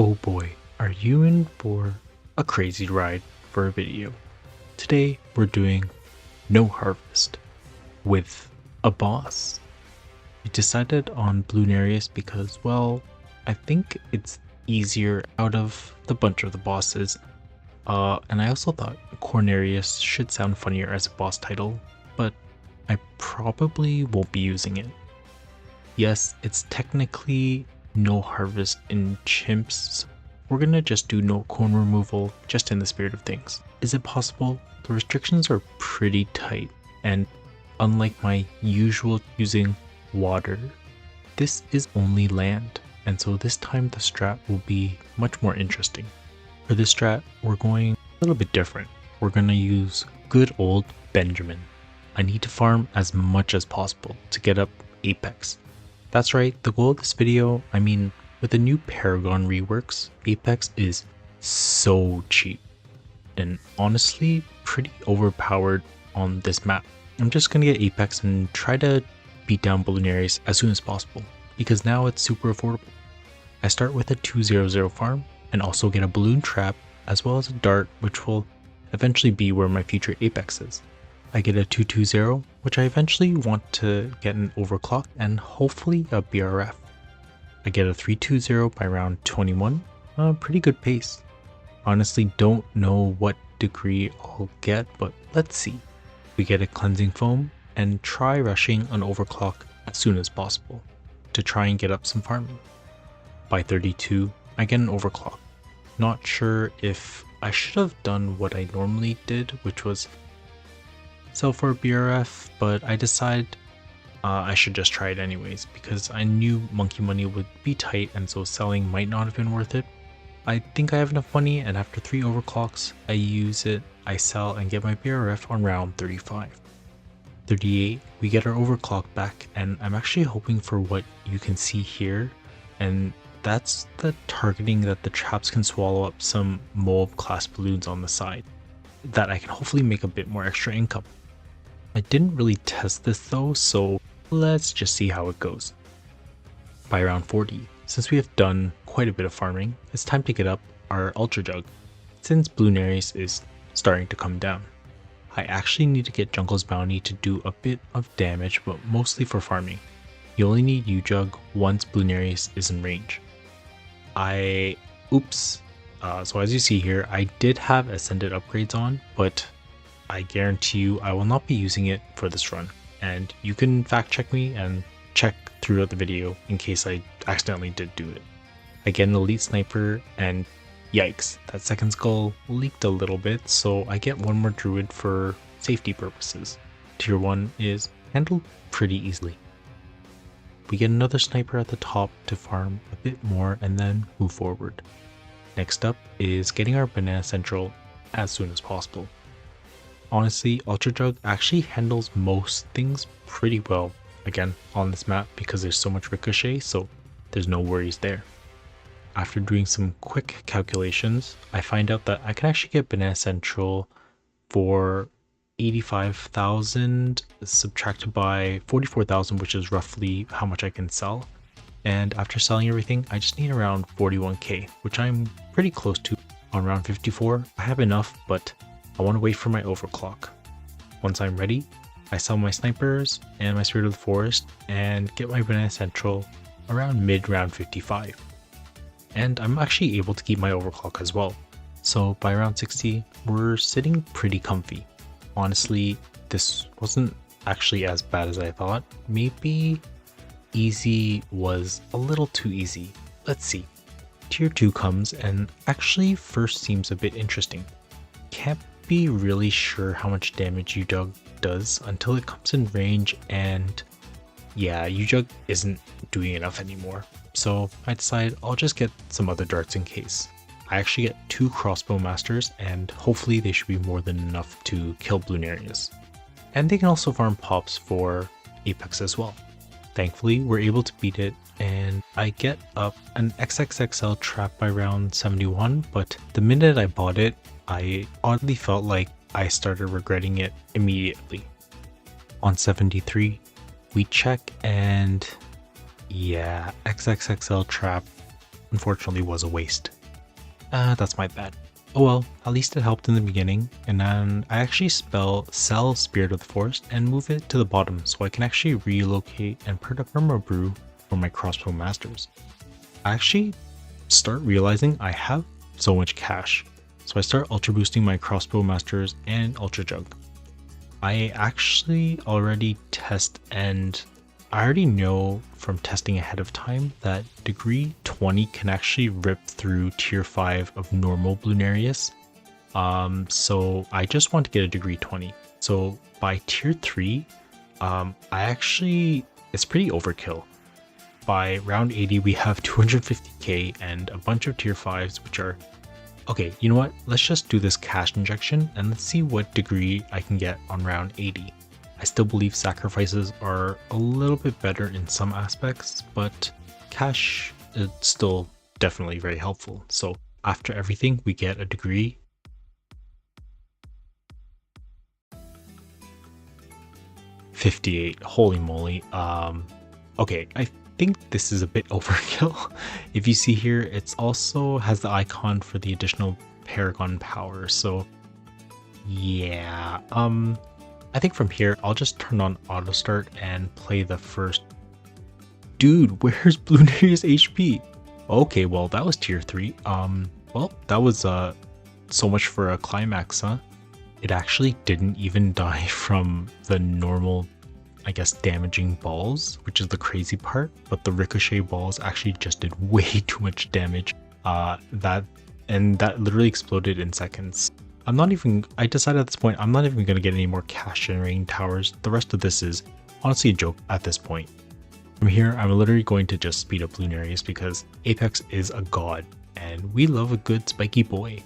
Oh boy, are you in for a crazy ride for a video? Today we're doing no harvest with a boss. We decided on Bloonarius because, well, I think it's easier out of the bunch of the bosses. And I also thought Cornarius should sound funnier as a boss title, but I probably won't be using it. Yes, it's technically no harvest in chimps, so we're gonna just do no corn removal just in the spirit of things. Is it possible? The restrictions are pretty tight, and unlike my usual using water, this is only land, and so this time the strat will be much more interesting. For this strat, we're going a little bit different. We're gonna use good old Benjamin. I need to farm as much as possible to get up Apex. That's right, the goal of this video, with the new Paragon reworks, Apex is so cheap and honestly pretty overpowered on this map. I'm just gonna get Apex and try to beat down Bloonarius as soon as possible because now it's super affordable. I start with a 200 farm and also get a balloon trap as well as a dart, which will eventually be where my future Apex is. I get a 220, which I eventually want to get an overclock and hopefully a BRF. I get a 320 by round 21, a pretty good pace. Honestly don't know what degree I'll get, but let's see. We get a cleansing foam and try rushing an overclock as soon as possible to try and get up some farming. By 32, I get an overclock. Not sure if I should have done what I normally did, which was sell for a BRF, but I decided I should just try it anyways because I knew monkey money would be tight and so selling might not have been worth it. I think I have enough money and after 3 overclocks, I use it, I sell and get my BRF on round 35. 38, we get our overclock back and I'm actually hoping for what you can see here, and that's the targeting that the traps can swallow up some mob class balloons on the side that I can hopefully make a bit more extra income. I didn't really test this though, so let's just see how it goes. By round 40, since we have done quite a bit of farming, it's time to get up our Ultra Jug, since Bloonarius is starting to come down. I actually need to get Jungle's Bounty to do a bit of damage, but mostly for farming. You only need U-Jug once Bloonarius is in range. So as you see here, I did have Ascended upgrades on, but I guarantee you I will not be using it for this run, and you can fact check me and check throughout the video in case I accidentally did do it. I get an elite sniper and yikes, that second skull leaked a little bit, so I get one more druid for safety purposes. Tier 1 is handled pretty easily. We get another sniper at the top to farm a bit more and then move forward. Next up is getting our Banana Central as soon as possible. Honestly, Ultra Jug actually handles most things pretty well, again, on this map because there's so much ricochet, so there's no worries there. After doing some quick calculations, I find out that I can actually get Banana Central for 85,000 subtracted by 44,000, which is roughly how much I can sell. And after selling everything, I just need around 41k, which I'm pretty close to. On round 54, I have enough, but I want to wait for my overclock. Once I'm ready, I sell my snipers and my Spirit of the Forest and get my Banana Central around mid round 55. And I'm actually able to keep my overclock as well. So by round 60, we're sitting pretty comfy. Honestly, this wasn't actually as bad as I thought. Maybe easy was a little too easy. Let's see. Tier 2 comes and actually first seems a bit interesting. Can't be really sure how much damage U-Jug does until it comes in range, and yeah, U-Jug isn't doing enough anymore. So I decided I'll just get some other darts in case. I actually get 2 crossbow masters and hopefully they should be more than enough to kill Bloonarius. And they can also farm pops for Apex as well. Thankfully, we're able to beat it and I get up an XXXL trap by round 71, but the minute I bought it, I oddly felt like I started regretting it immediately. On 73, we check and yeah, XXXL trap unfortunately was a waste. That's my bad. Oh well, at least it helped in the beginning, and then I actually sell Spirit of the Forest and move it to the bottom so I can actually relocate and put up Armor Brew for my crossbow masters. I actually start realizing I have so much cash, so I start ultra boosting my crossbow masters and ultra jug. I actually already test, and I already know from testing ahead of time that degree 20 can actually rip through tier 5 of normal Bloonarius. So I just want to get a degree 20. So by tier 3, it's pretty overkill. By round 80, we have 250k and a bunch of tier 5s, which are... Okay, you know what? Let's just do this cash injection and let's see what degree I can get on round 80. I still believe sacrifices are a little bit better in some aspects, but cash is still definitely very helpful. So after everything, we get a degree. $58. Holy moly. Okay, I think this is a bit overkill. If you see here, it's also has the icon for the additional Paragon power. So yeah, I think from here, I'll just turn on auto start and play the first. Dude, where's Bloonarius HP? Okay, well, that was tier 3. Well, that was so much for a climax, huh? It actually didn't even die from the normal, I guess, damaging balls, which is the crazy part, but the ricochet balls actually just did way too much damage. That literally exploded in seconds. I decided at this point, I'm not even going to get any more cash generating towers. The rest of this is honestly a joke at this point. From here, I'm literally going to just speed up Bloonarius because Apex is a god, and we love a good spiky boy.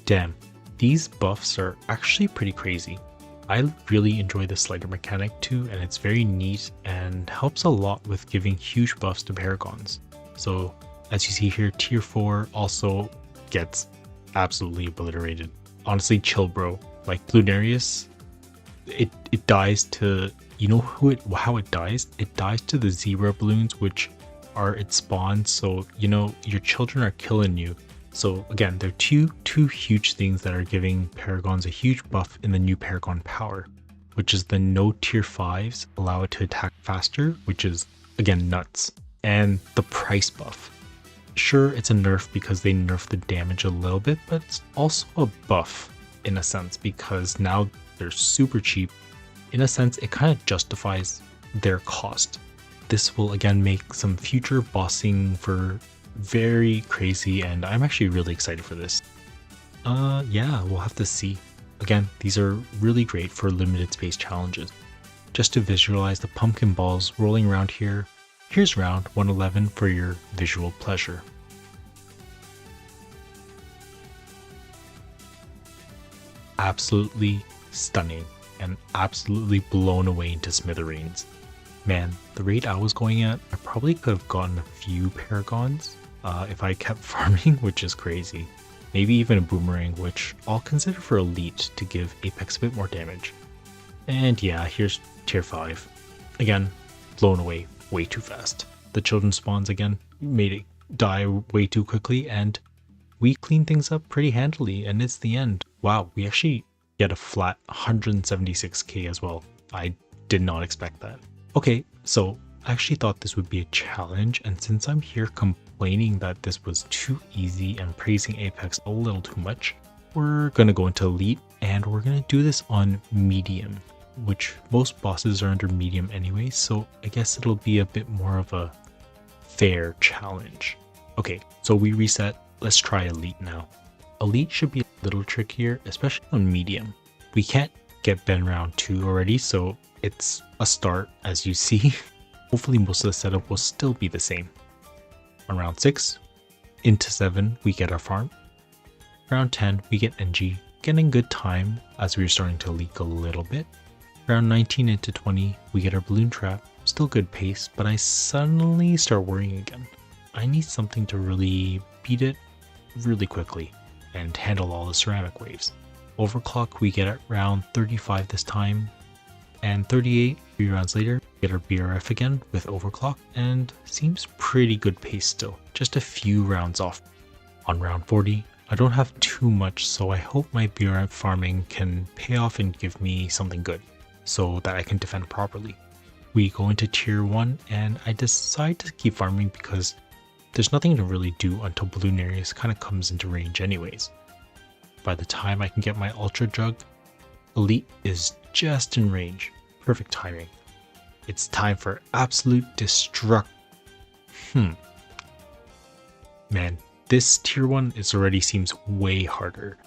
Damn, these buffs are actually pretty crazy. I really enjoy the slider mechanic too, and it's very neat and helps a lot with giving huge buffs to Paragons. So as you see here, tier 4 also gets absolutely obliterated. Honestly, chill bro. Like Bloonarius, it dies to, you know how it dies? It dies to the zebra balloons, which are its spawns. So you know your children are killing you. So again, there are two huge things that are giving Paragons a huge buff in the new Paragon power, which is the no tier 5s allow it to attack faster, which is again nuts, and the price buff. Sure, it's a nerf because they nerf the damage a little bit, but it's also a buff in a sense because now they're super cheap. In a sense, it kind of justifies their cost. This will again make some future bossing for very crazy, and I'm actually really excited for this. Yeah, we'll have to see. Again, these are really great for limited space challenges. Just to visualize the pumpkin balls rolling around here, here's round 111 for your visual pleasure. Absolutely stunning and absolutely blown away into smithereens. Man, the rate I was going at, I probably could have gotten a few Paragons if I kept farming, which is crazy. Maybe even a boomerang, which I'll consider for elite to give Apex a bit more damage. And yeah, here's tier 5. Again, blown away way too fast. The children spawns again made it die way too quickly, and we clean things up pretty handily, and it's the end. Wow, we actually get a flat 176k as well. I did not expect that. Okay, so I actually thought this would be a challenge, and since I'm here complaining that this was too easy and praising Apex a little too much, we're gonna go into elite, and we're gonna do this on medium, which most bosses are under medium anyway, so I guess it'll be a bit more of a fair challenge. Okay, so we reset. Let's try elite now. Elite should be a little trickier, especially on medium. We can't get Ben round 2 already, so it's a start as you see. Hopefully most of the setup will still be the same. On round 6, into 7, we get our farm. Round 10, we get NG, getting good time as we were starting to leak a little bit. Round 19 into 20, we get our balloon trap, still good pace, but I suddenly start worrying again. I need something to really beat it really quickly and handle all the ceramic waves. Overclock we get at round 35 this time, and 38 3 rounds later, get our BRF again with overclock, and seems pretty good pace still, just a few rounds off. On round 40, I don't have too much, so I hope my BRF farming can pay off and give me something good, so that I can defend properly. We go into tier 1, and I decide to keep farming because there's nothing to really do until Bloonarius kind of comes into range anyways. By the time I can get my Ultra Jug, Elite is just in range. Perfect timing. It's time for absolute destruct. Man, this tier 1 already seems way harder.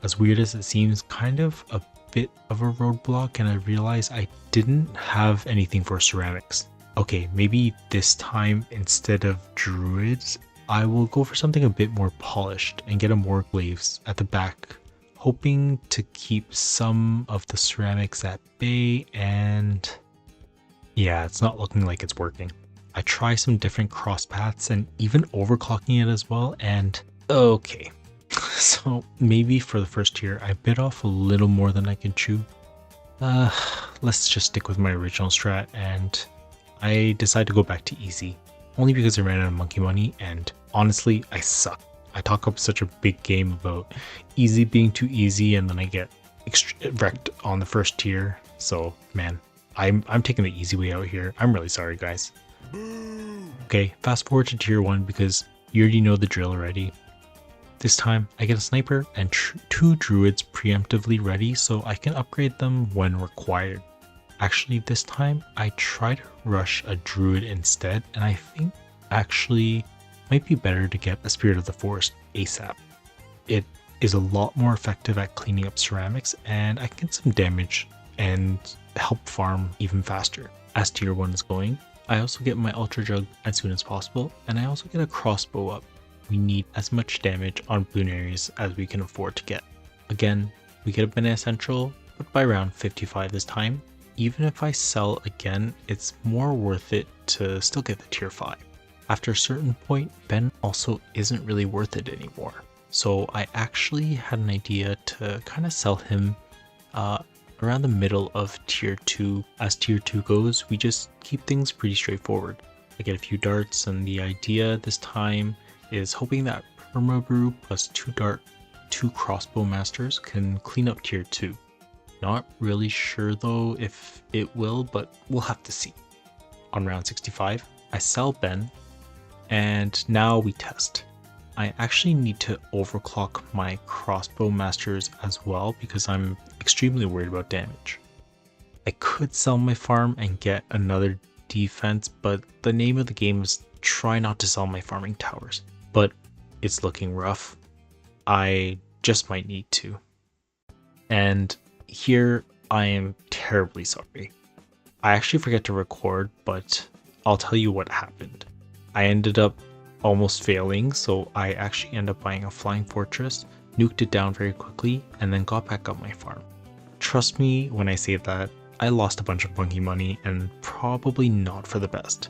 As weird as it seems, kind of a bit of a roadblock, and I realize I didn't have anything for ceramics. Okay, maybe this time instead of druids, I will go for something a bit more polished and get a more glaives at the back, hoping to keep some of the ceramics at bay, and yeah, it's not looking like it's working. I try some different cross paths and even overclocking it as well, and okay. So maybe for the first tier, I bit off a little more than I can chew. Let's just stick with my original strat, and I decide to go back to easy, only because I ran out of monkey money, and honestly, I suck. I talk up such a big game about easy being too easy, and then I get wrecked on the first tier. So man, I'm taking the easy way out here. I'm really sorry, guys. Okay, fast forward to tier 1 because you already know the drill already. This time, I get a sniper and 2 druids preemptively ready so I can upgrade them when required. Actually, this time, I try to rush a druid instead, and I think actually might be better to get a Spirit of the Forest ASAP. It is a lot more effective at cleaning up ceramics, and I can get some damage and help farm even faster. As tier 1 is going, I also get my Ultra Jug as soon as possible, and I also get a crossbow up. We need as much damage on Bloonarius as we can afford to get. Again, we get a Banana Central, but by round 55 this time. Even if I sell again, it's more worth it to still get the tier 5. After a certain point, Ben also isn't really worth it anymore. So I actually had an idea to kind of sell him around the middle of tier 2. As tier 2 goes, we just keep things pretty straightforward. I get a few darts, and the idea this time is hoping that Perma Brew plus 2 dart, 2 crossbow masters can clean up tier 2. Not really sure though if it will, but we'll have to see. On round 65, I sell Ben, and now we test. I actually need to overclock my crossbow masters as well because I'm extremely worried about damage. I could sell my farm and get another defense, but the name of the game is try not to sell my farming towers. But it's looking rough. I just might need to. And here I am terribly sorry. I actually forget to record, but I'll tell you what happened. I ended up almost failing, so I actually ended up buying a flying fortress, nuked it down very quickly, and then got back up my farm. Trust me when I say that I lost a bunch of monkey money, and probably not for the best.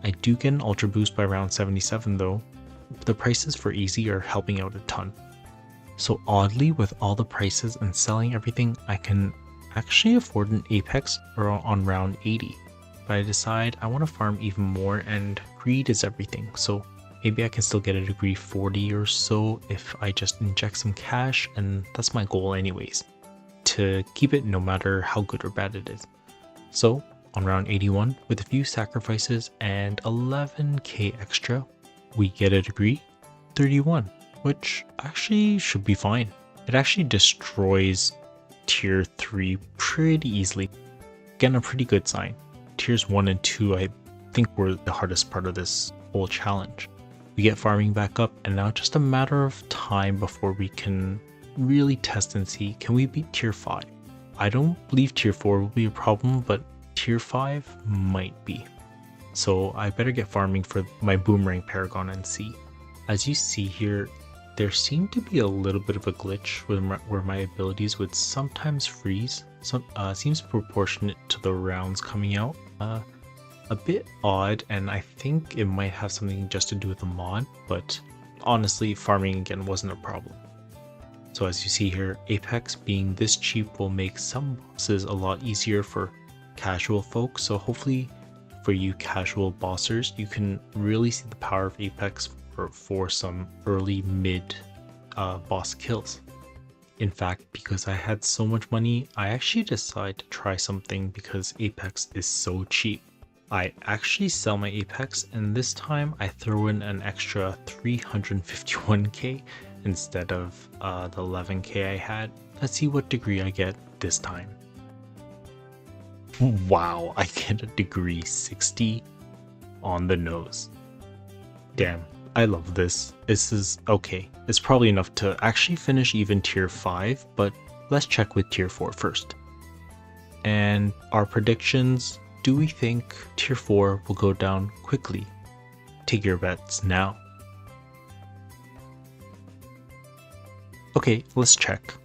I do get an ultra boost by round 77 though. The prices for easy are helping out a ton. So oddly, with all the prices and selling everything, I can actually afford an apex on round 80. But I decide I want to farm even more, and greed is everything, so maybe I can still get a degree 40 or so if I just inject some cash, and that's my goal anyways, to keep it no matter how good or bad it is. So on round 81, with a few sacrifices and 11k extra, we get a degree 31, which actually should be fine. It actually destroys tier 3 pretty easily. Again, a pretty good sign. Tiers 1 and 2 I think were the hardest part of this whole challenge. We get farming back up, and now just a matter of time before we can really test and see, can we beat tier 5? I don't believe tier 4 will be a problem, but tier 5 might be. So I better get farming for my Boomerang Paragon and see. As you see here, there seemed to be a little bit of a glitch where my abilities would sometimes freeze. Seems proportionate to the rounds coming out. A bit odd, and I think it might have something just to do with the mod, but honestly, farming again wasn't a problem. So as you see here, Apex being this cheap will make some bosses a lot easier for casual folks, so hopefully for you casual bossers, you can really see the power of Apex for some early mid boss kills. In fact, because I had so much money, I actually decided to try something because Apex is so cheap. I actually sell my Apex, and this time I throw in an extra 351k instead of the 11k I had. Let's see what degree I get this time. Wow, I get a degree 60 on the nose. Damn, I love this. This is okay. It's probably enough to actually finish even tier 5, but let's check with tier 4 first. And our predictions, do we think tier 4 will go down quickly? Take your bets now. Okay, let's check.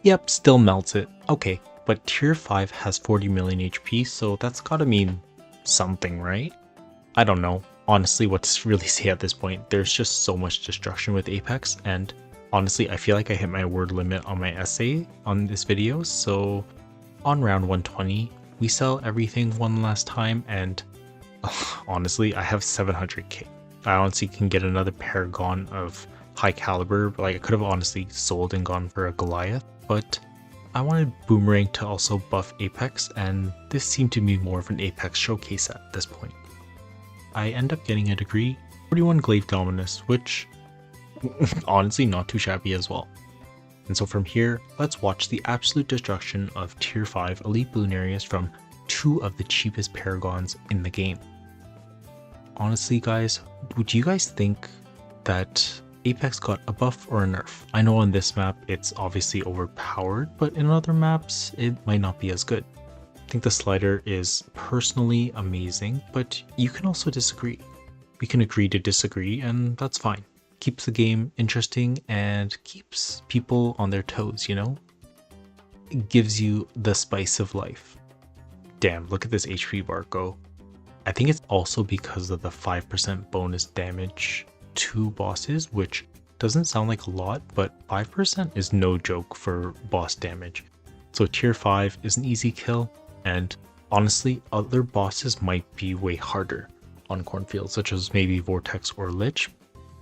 Yep, still melts it. Okay, but tier 5 has 40 million HP, so that's gotta mean something, right? I don't know, honestly, what to really say at this point. There's just so much destruction with Apex, and honestly, I feel like I hit my word limit on my essay on this video, so on round 120, we sell everything one last time, and honestly, I have 700k. I honestly can get another Paragon of high caliber, like I could have honestly sold and gone for a Goliath, but I wanted Boomerang to also buff Apex, and this seemed to be more of an Apex showcase at this point. I end up getting a degree 41 Glaive Dominus, which honestly not too shabby as well. And so from here, let's watch the absolute destruction of tier 5 Elite Bloonarius from two of the cheapest Paragons in the game. Honestly guys, would you guys think that Apex got a buff or a nerf? I know on this map it's obviously overpowered, but in other maps it might not be as good. I think the slider is personally amazing, but you can also disagree. We can agree to disagree, and that's fine. Keeps the game interesting and keeps people on their toes, you know? It gives you the spice of life. Damn, look at this HP bar go. I think it's also because of the 5% bonus damage to bosses, which doesn't sound like a lot, but 5% is no joke for boss damage. So tier 5 is an easy kill, and honestly, other bosses might be way harder on Cornfield, such as maybe Vortex or Lich.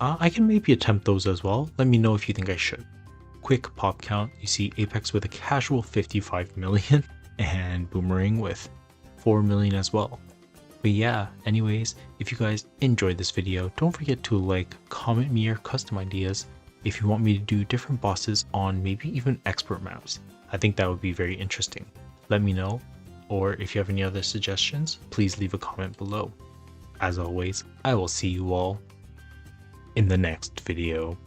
I can maybe attempt those as well. Let me know if you think I should. Quick pop count, you see Apex with a casual 55 million and Boomerang with 4 million as well. But yeah, anyways, if you guys enjoyed this video, don't forget to like, comment me your custom ideas if you want me to do different bosses on maybe even expert maps. I think that would be very interesting. Let me know, or if you have any other suggestions, please leave a comment below. As always, I will see you all in the next video.